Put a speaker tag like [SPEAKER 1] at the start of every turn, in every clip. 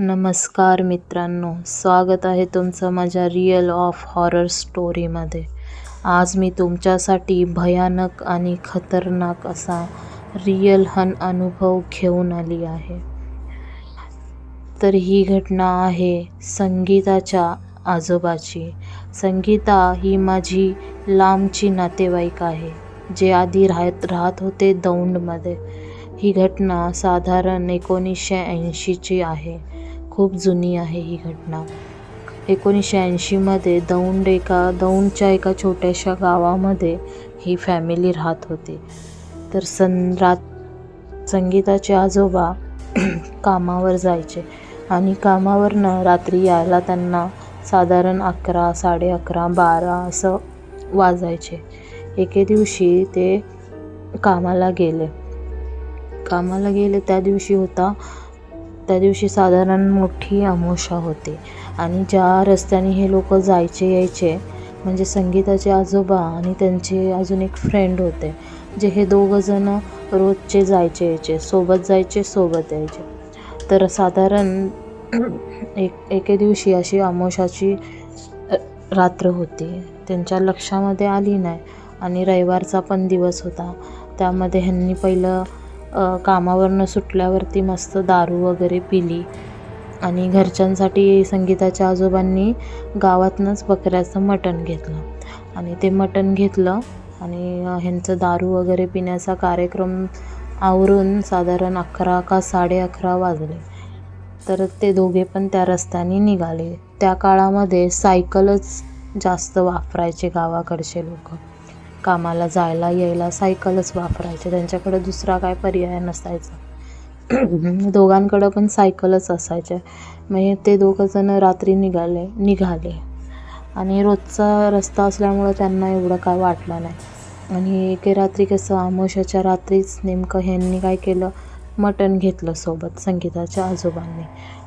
[SPEAKER 1] नमस्कार मित्रांनो, स्वागत आहे तुमचं माझ्या रिअल ऑफ हॉरर स्टोरीमध्ये. आज मी तुमच्यासाठी भयानक आणि खतरनाक असा रिअल अनुभव घेऊन आली आहे. तर ही घटना आहे संगीताच्या आजोबाची. संगीता ही माझी लांबची नातेवाईक आहे, जे आधी राहत होते दौंडमध्ये. ही घटना साधारण 1980ची आहे. खूप जुनी आहे ही घटना. 1980मध्ये दौंडच्या एका छोट्याशा गावामध्ये ही फॅमिली राहत होती. तर संगीताचे आजोबा कामावर जायचे आणि कामावरनं रात्री यायला त्यांना साधारण 11, 11:30, 12 असं वाजायचे. एके दिवशी ते कामाला गेले. त्या दिवशी साधारण मोठी अमावास्या होती आणि ज्या रस्त्याने हे लोक जायचे यायचे, म्हणजे संगीताचे आजोबा आणि त्यांचे अजून एक फ्रेंड होते, जे हे दोघंजण रोजचे जायचे यायचे, सोबत जायचे सोबत यायचे. तर साधारण एके दिवशी अशी अमावास्याची रात्र होती. त्यांच्या लक्षामध्ये आली नाही आणि रविवारचा पण दिवस होता. त्यामध्ये ह्यांनी पहिलं कामावरनं सुटल्यावरती मस्त दारू वगैरे पिली आणि घरच्यांसाठी संगीताच्या आजोबांनी गावातनंच बकऱ्याचं मटण घेतलं आणि ते मटण घेतलं आणि ह्यांचं दारू वगैरे पिण्याचा कार्यक्रम आवरून साधारण 11 का 11:30 वाजले. तर ते दोघे पण त्या रस्त्याने निघाले. त्या काळामध्ये सायकलच जास्त वापरायचे गावाकडचे लोक. कामाला जायला यायला सायकलच वापरायचे, त्यांच्याकडे दुसरा काय पर्याय नसायचा. दोघांकडं पण सायकलच असायच्या. म्हणजे ते दोघंजणं रात्री निघाले आणि रोजचा रस्ता असल्यामुळं त्यांना एवढं काय वाटलं नाही. आणि एके रात्री कसं अमावास्याच्या रात्रीच नेमकं ह्यांनी काय केलं, मटण घेतलं सोबत संगीताच्या आजोबांनी.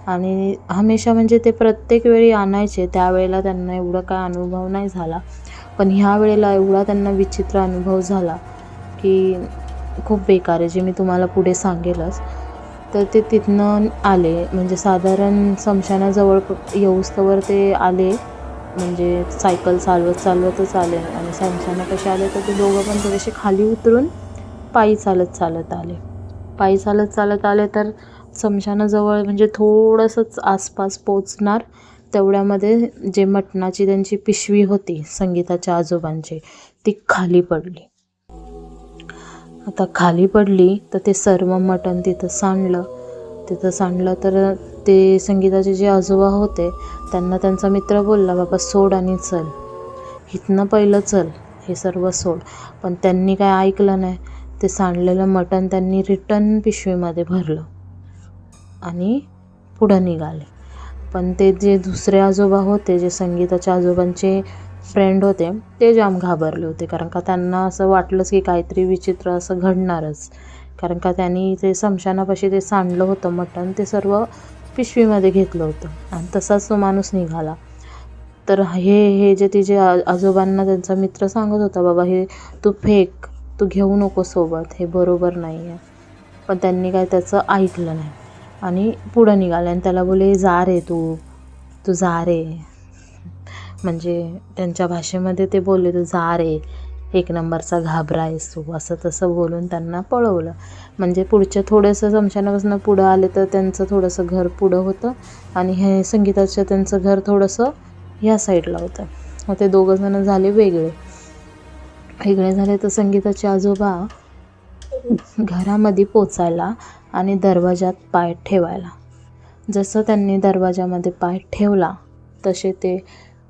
[SPEAKER 1] आणि हमेशा म्हणजे ते प्रत्येक वेळी आणायचे, त्यावेळेला त्यांना एवढं काय अनुभव नाही झाला. पण ह्या वेळेला एवढा त्यांना विचित्र अनुभव झाला की खूप बेकार आहे, जे मी तुम्हाला पुढे सांगेलच. तर ते तिथनं आले, म्हणजे साधारण स्मशानाजवळ येऊस्तवर ते आले, म्हणजे सायकल चालवतच आले आणि स्मशानापाशी आले तर ते दोघं पण थोडेसे खाली उतरून पायी चालत आले. तर स्मशानाजवळ म्हणजे थोडंसंच आसपास पोचणार तेवढ्यामध्ये जे मटणाची त्यांची पिशवी होती संगीताच्या आजोबांची, ती खाली पडली. आता खाली पडली तर ते सर्व मटण तिथं सांडलं. तर ते संगीताचे जे आजोबा होते त्यांना त्यांचा मित्र बोलला, बाबा सोड आणि चल, इथनं पहिलं चल, हे सर्व सोड. पण त्यांनी काय ऐकलं नाही. ते सांडलेलं मटण त्यांनी रिटर्न पिशवीमध्ये भरलं आणि पुढं निघाले. पण ते जे दुसरे आजोबा होते, जे संगीताच्या आजोबांचे फ्रेंड होते, ते जाम घाबरले होते. कारण का त्यांना असं वाटलंच की काहीतरी विचित्र असं घडणारच. कारण का त्यांनी ते स्मशानापाशी ते सांडलं होतं मटण, ते सर्व पिशवीमध्ये घेतलं होतं आणि तसाच तो माणूस निघाला. तर हे जे तिचे आजोबांना त्यांचा मित्र सांगत होता, बाबा हे तू फेक, तू घेऊ नको सोबत, हे बरोबर नाही आहे. पण त्यांनी काय त्याचं ऐकलं नाही आणि पुढं निघाले आणि त्याला बोले, जा रे तू जा रे. म्हणजे त्यांच्या भाषेमध्ये ते बोलले, तू जा रे, 1 नंबरचा घाबरा आहेस तू, असं तसं बोलून त्यांना पळवलं. म्हणजे पुढच्या थोडंसं स्मशानापासून पुढं आले तर त्यांचं थोडंसं घर पुढं होतं आणि हे संगीताचं त्यांचं घर थोडंसं ह्या साईडला होतं. मग ते दोघंजणं झाले वेगळे झाले. तर संगीताचे आजोबा घरामध्ये पोचायला आणि दरवाजात पाय ठेवायला, जसं त्यांनी दरवाजामध्ये पाय ठेवला तसे ते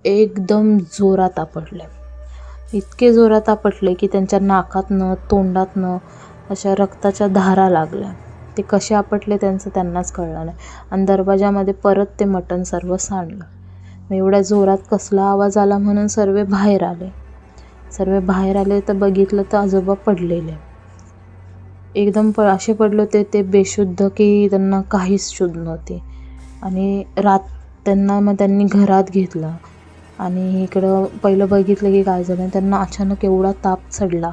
[SPEAKER 1] एकदम जोरात आपटले. इतके जोरात आपटले की त्यांच्या नाकातनं तोंडातनं अशा रक्ताच्या धारा लागल्या. ते कसे आपटले त्यांनाच कळलं नाही आणि दरवाजामध्ये परत ते मटण सर्व सांडलं. एवढ्या जोरात कसला आवाज आला म्हणून सर्व बाहेर आले तर बघितलं तर आजोबा पडलेले, एकदम असे पडले होते ते बेशुद्ध की त्यांना काहीच शुद्ध नव्हते. आणि त्यांनी घरात घेतलं आणि इकडं पहिलं बघितलं की काय झालं, त्यांना अचानक एवढा ताप चढला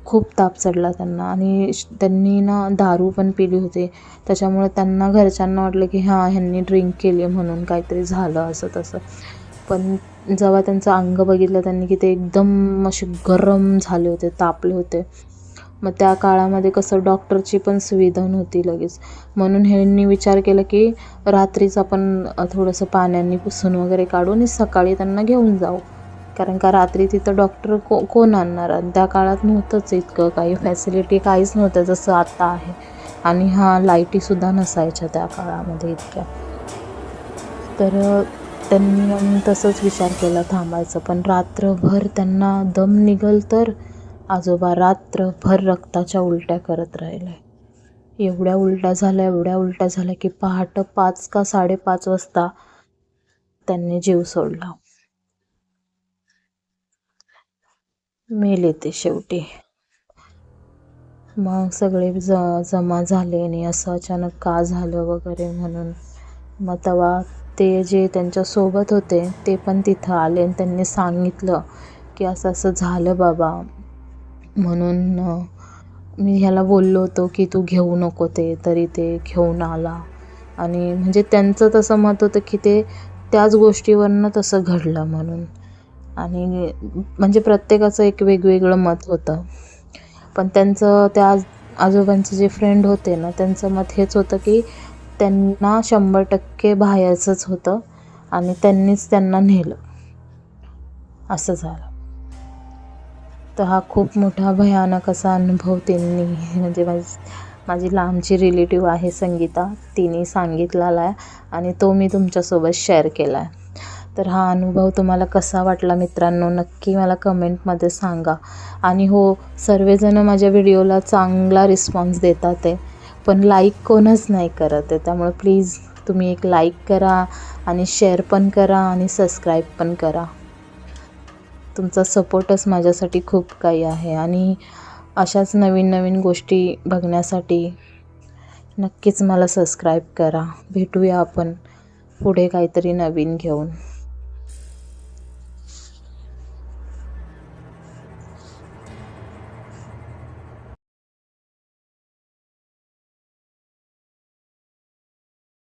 [SPEAKER 1] खूप ताप चढला त्यांना आणि त्यांनी ना दारू पण पिली होती. त्याच्यामुळे त्यांना घरच्यांना वाटलं की हां ह्यांनी ड्रिंक केली म्हणून काहीतरी झालं असं तसं. पण जेव्हा त्यांचं अंग बघितलं त्यांनी की ते एकदम असे गरम झाले होते, तापले होते. मग त्या काळामध्ये कसं डॉक्टरची पण सुविधा नव्हती लगेच, म्हणून ह्यांनी विचार केला की रात्रीच आपण थोडंसं पाण्याने पुसून वगैरे काढू आणि सकाळी त्यांना घेऊन जाऊ. कारण का रात्री तिथं डॉक्टर कोण आणणार, आणि त्या काळात नव्हतंच इतकं काही फॅसिलिटी काहीच नव्हतं जसं आता आहे. आणि लाईटीसुद्धा नसायच्या त्या काळामध्ये इतक्या. तर त्यांनी तसंच विचार केला थांबायचं, पण रात्रभर त्यांना दम निघल तर आजोबा रात्रभर रक्ताच्या उलट्या करत राहिले. एवढ्या उलट्या झाल्या की पहाटे 5 का 5:30 वाजता त्यांनी जीव सोडला. मेले ते शेवटी. मग सगळे जमा झाले आणि असं अचानक का झालं वगैरे म्हणून. मग तेव्हा ते जे त्यांच्यासोबत होते ते पण तिथं आले आणि त्यांनी सांगितलं की असं असं झालं बाबा, म्हणून मी ह्याला बोललो होतो की तू घेऊ नको ते, तरी ते घेऊन आला. आणि म्हणजे त्यांचं तसं मत होतं की ते त्याच गोष्टीवरनं तसं घडलं म्हणून. आणि म्हणजे प्रत्येकाचं एक वेगवेगळं मत होतं. पण त्यांचं त्या आजोबांचे जे फ्रेंड होते ना, त्यांचं मत हेच होतं की त्यांना 100% बाहेरचंच होतं आणि त्यांनीच त्यांना नेलं, असं झालं. तर हा खूप मोठा भयानक असा अनुभव त्यांनी, म्हणजे माझी लांबची रिलेटिव्ह आहे संगीता, तिने सांगितलेला आहे आणि तो मी तुमच्यासोबत शेअर केला आहे. तर हा अनुभव तुम्हाला कसा वाटला मित्रांनो, नक्की मला कमेंटमध्ये सांगा. आणि हो, सर्वजण माझ्या व्हिडिओला चांगला रिस्पॉन्स देतात आहे, पण लाईक कोणच नाही करत आहे. त्यामुळे प्लीज तुम्ही एक लाईक करा आणि शेअर पण करा आणि सबस्क्राईब पण करा. तुमचा सपोर्टच माझ्यासाठी खूप काही आहे. आणि अशाच नवीन नवीन गोष्टी बघण्यासाठी नक्कीच मला सबस्क्राईब करा. भेटूया आपण पुढे काहीतरी नवीन घेऊन.